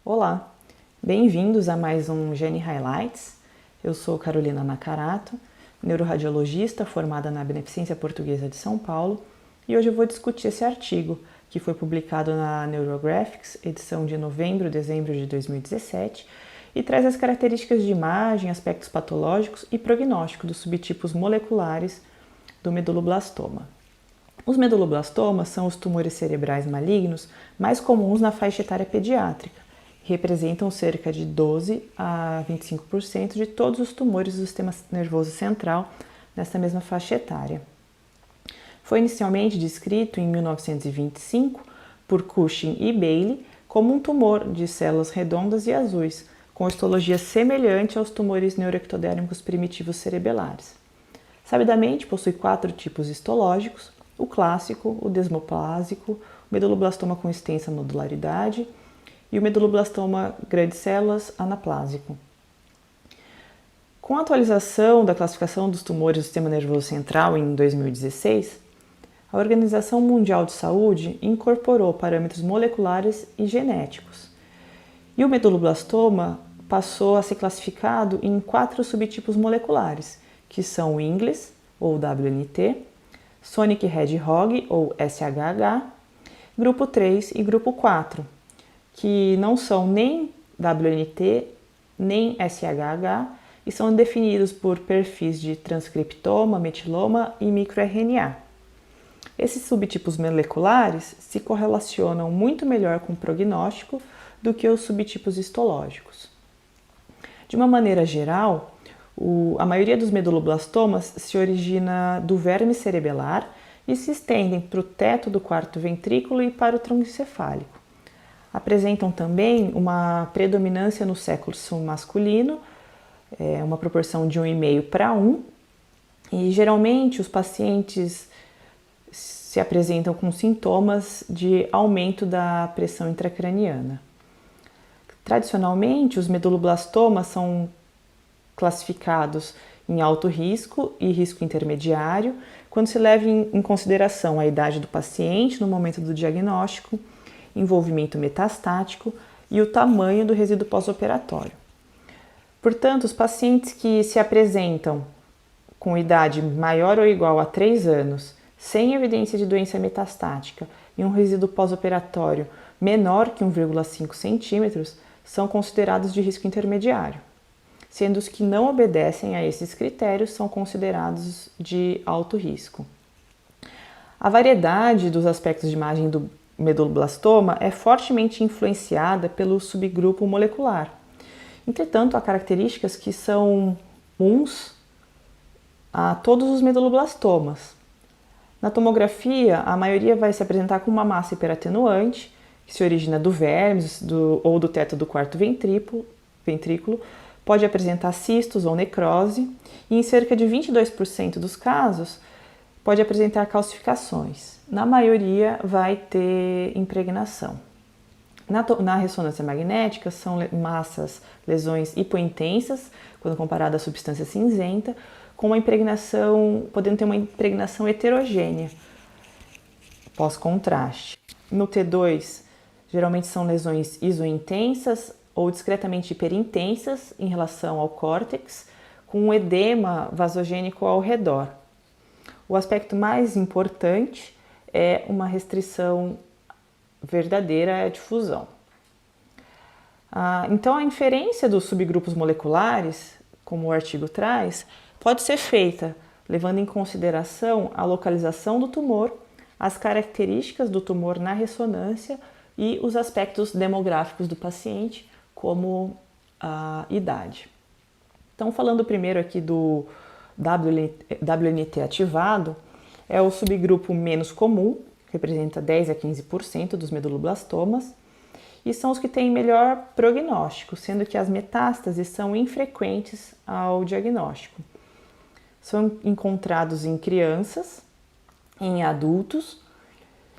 Olá, bem-vindos a mais um Gene Highlights. Eu sou Carolina Nakarato, neuroradiologista formada na Beneficência Portuguesa de São Paulo, e hoje eu vou discutir esse artigo que foi publicado na Neurographics, edição de novembro e dezembro de 2017, e traz as características de imagem, aspectos patológicos e prognóstico dos subtipos moleculares do medulloblastoma. Os meduloblastomas são os tumores cerebrais malignos mais comuns na faixa etária pediátrica. Representam cerca de 12 a 25% de todos os tumores do sistema nervoso central nessa mesma faixa etária. Foi inicialmente descrito em 1925 por Cushing e Bailey como um tumor de células redondas e azuis, com histologia semelhante aos tumores neuroectodérmicos primitivos cerebelares. Sabidamente possui 4 tipos histológicos: o clássico, o desmoplásico, o medulloblastoma com extensa nodularidade e o medulloblastoma grande células anaplásico. Com a atualização da classificação dos tumores do sistema nervoso central em 2016, a Organização Mundial de Saúde incorporou parâmetros moleculares e genéticos. E o medulloblastoma passou a ser classificado em 4 subtipos moleculares, que são o Inglis, ou WNT, Sonic Hedgehog, ou SHH, grupo 3 e grupo 4, que não são nem WNT nem SHH e são definidos por perfis de transcriptoma, metiloma e microRNA. Esses subtipos moleculares se correlacionam muito melhor com o prognóstico do que os subtipos histológicos. De uma maneira geral, a maioria dos meduloblastomas se origina do verme cerebelar e se estendem para o teto do quarto ventrículo e para o tronco encefálico. Apresentam também uma predominância no sexo masculino, uma proporção de 1,5 para 1, e geralmente os pacientes se apresentam com sintomas de aumento da pressão intracraniana. Tradicionalmente, os meduloblastomas são classificados em alto risco e risco intermediário, quando se leva em consideração a idade do paciente no momento do diagnóstico, envolvimento metastático e o tamanho do resíduo pós-operatório. Portanto, os pacientes que se apresentam com idade maior ou igual a 3 anos, sem evidência de doença metastática e um resíduo pós-operatório menor que 1,5 centímetros, são considerados de risco intermediário, sendo os que não obedecem a esses critérios são considerados de alto risco. A variedade dos aspectos de imagem do medulloblastoma é fortemente influenciada pelo subgrupo molecular. Entretanto, há características que são comuns a todos os meduloblastomas. Na tomografia, a maioria vai se apresentar com uma massa hiperatenuante, que se origina do vermes ou do teto do quarto ventrículo, pode apresentar cistos ou necrose, e em cerca de 22% dos casos pode apresentar calcificações. Na maioria vai ter impregnação. Na ressonância magnética são massas, lesões hipointensas, quando comparada à substância cinzenta, com uma impregnação, podendo ter uma impregnação heterogênea, pós-contraste. No T2, geralmente são lesões isointensas ou discretamente hiperintensas em relação ao córtex, com um edema vasogênico ao redor. O aspecto mais importante é uma restrição verdadeira à difusão. Então, a inferência dos subgrupos moleculares, como o artigo traz, pode ser feita levando em consideração a localização do tumor, as características do tumor na ressonância e os aspectos demográficos do paciente, como a idade. Então, falando primeiro aqui do WNT ativado, é o subgrupo menos comum, representa 10 a 15% dos meduloblastomas, e são os que têm melhor prognóstico, sendo que as metástases são infrequentes ao diagnóstico. São encontrados em crianças, em adultos,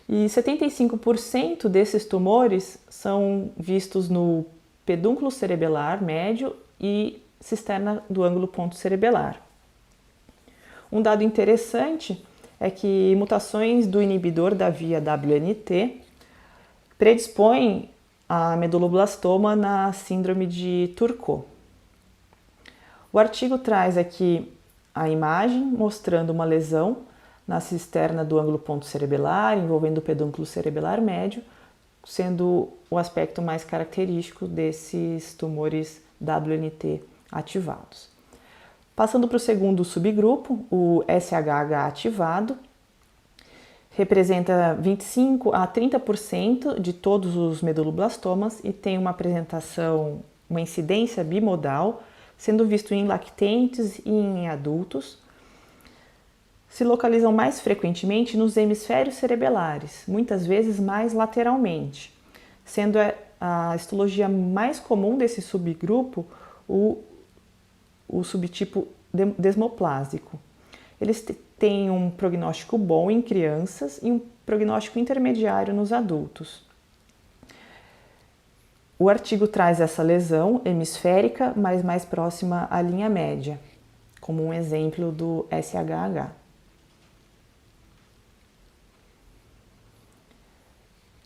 e 75% desses tumores são vistos no pedúnculo cerebelar médio e cisterna do ângulo ponto cerebelar. Um dado interessante é que mutações do inibidor da via WNT predispõem a meduloblastoma na síndrome de Turcot. O artigo traz aqui a imagem mostrando uma lesão na cisterna do ângulo ponto cerebelar, envolvendo o pedúnculo cerebelar médio, sendo o aspecto mais característico desses tumores WNT ativados. Passando para o segundo subgrupo, o SHH ativado, representa 25 a 30% de todos os meduloblastomas e tem uma apresentação, uma incidência bimodal, sendo visto em lactentes e em adultos. Se localizam mais frequentemente nos hemisférios cerebelares, muitas vezes mais lateralmente, sendo a histologia mais comum desse subgrupo o subtipo desmoplásico. Eles têm um prognóstico bom em crianças e um prognóstico intermediário nos adultos. O artigo traz essa lesão hemisférica, mas mais próxima à linha média, como um exemplo do SHH.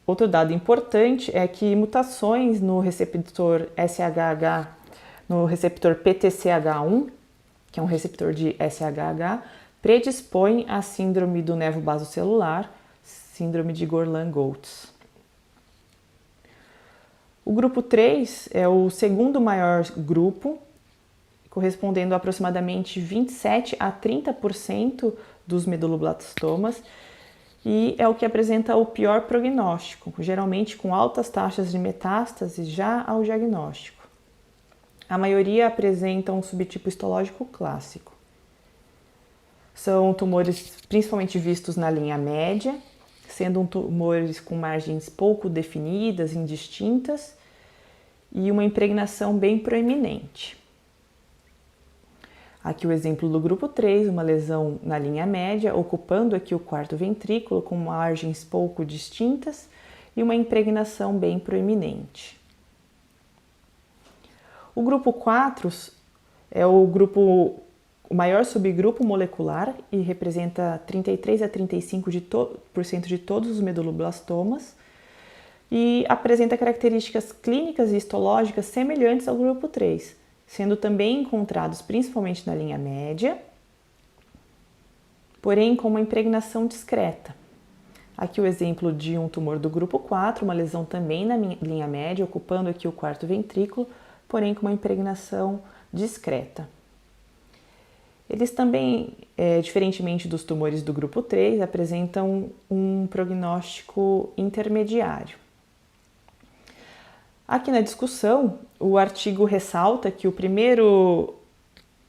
Outro dado importante é que mutações no receptor SHH, no receptor PTCH1, que é um receptor de SHH, predispõem à síndrome do nervo basocelular, síndrome de Gorlin-Goltz. O grupo 3 é o segundo maior grupo, correspondendo a aproximadamente 27 a 30% dos meduloblastomas, e é o que apresenta o pior prognóstico, geralmente com altas taxas de metástase já ao diagnóstico. A maioria apresenta um subtipo histológico clássico. São tumores principalmente vistos na linha média, sendo tumores com margens pouco definidas, indistintas e uma impregnação bem proeminente. Aqui o exemplo do grupo 3, uma lesão na linha média, ocupando aqui o quarto ventrículo com margens pouco distintas e uma impregnação bem proeminente. O grupo 4 é o maior subgrupo molecular e representa 33 a 35% de todos os meduloblastomas e apresenta características clínicas e histológicas semelhantes ao grupo 3, sendo também encontrados principalmente na linha média, porém com uma impregnação discreta. Aqui o exemplo de um tumor do grupo 4, uma lesão também na linha média, ocupando aqui o quarto ventrículo, porém com uma impregnação discreta. Eles também, diferentemente dos tumores do grupo 3, apresentam um prognóstico intermediário. Aqui na discussão, o artigo ressalta que o primeiro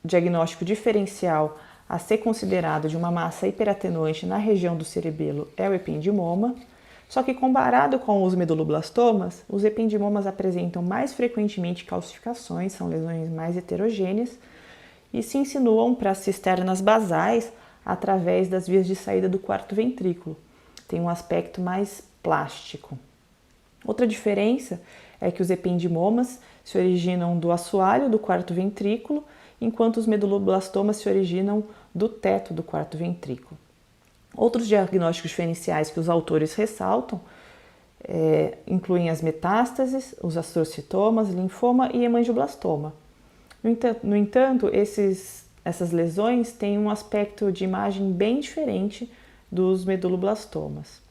diagnóstico diferencial a ser considerado de uma massa hiperatenuante na região do cerebelo é o ependimoma, só que comparado com os meduloblastomas, os ependimomas apresentam mais frequentemente calcificações, são lesões mais heterogêneas e se insinuam para as cisternas basais através das vias de saída do quarto ventrículo. Tem um aspecto mais plástico. Outra diferença é que os ependimomas se originam do assoalho do quarto ventrículo, enquanto os meduloblastomas se originam do teto do quarto ventrículo. Outros diagnósticos diferenciais que os autores ressaltam incluem as metástases, os astrocitomas, linfoma e hemangioblastoma. No entanto, essas lesões têm um aspecto de imagem bem diferente dos meduloblastomas.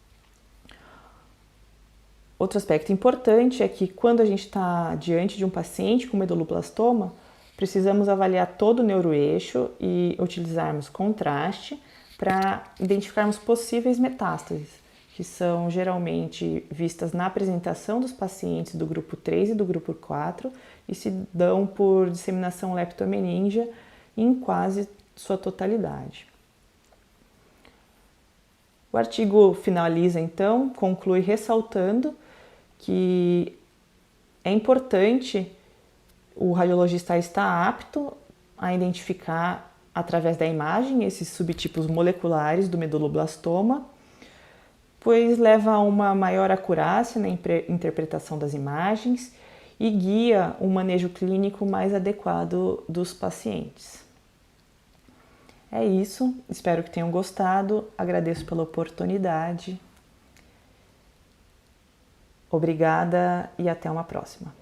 Outro aspecto importante é que quando a gente está diante de um paciente com meduloblastoma, precisamos avaliar todo o neuroeixo e utilizarmos contraste para identificarmos possíveis metástases, que são geralmente vistas na apresentação dos pacientes do grupo 3 e do grupo 4 e se dão por disseminação leptomeníngea em quase sua totalidade. O artigo finaliza então, conclui ressaltando que é importante o radiologista estar apto a identificar através da imagem esses subtipos moleculares do meduloblastoma, pois leva a uma maior acurácia na interpretação das imagens e guia um manejo clínico mais adequado dos pacientes. É isso, espero que tenham gostado, agradeço pela oportunidade. Obrigada e até uma próxima.